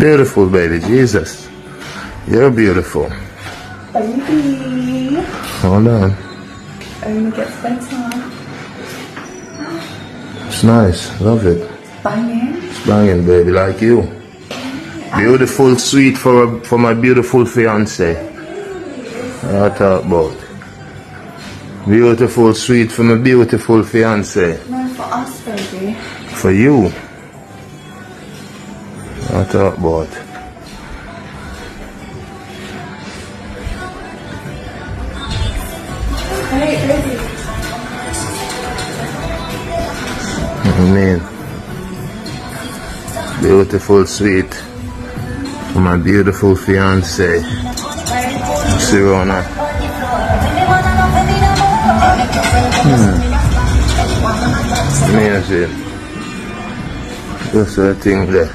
Beautiful, baby. Jesus. You're beautiful. Baby. Hold on. Only gets better. It's nice. Love it. Banging. It's banging, baby, like you. Beautiful, sweet for my beautiful fiance. What I talk about. Beautiful, sweet for my beautiful fiance. No, for us, baby. For you. What I talk about. Hey, baby. I mean, beautiful, sweet for my beautiful fiance, Sirona. Amazing. That's the thing there.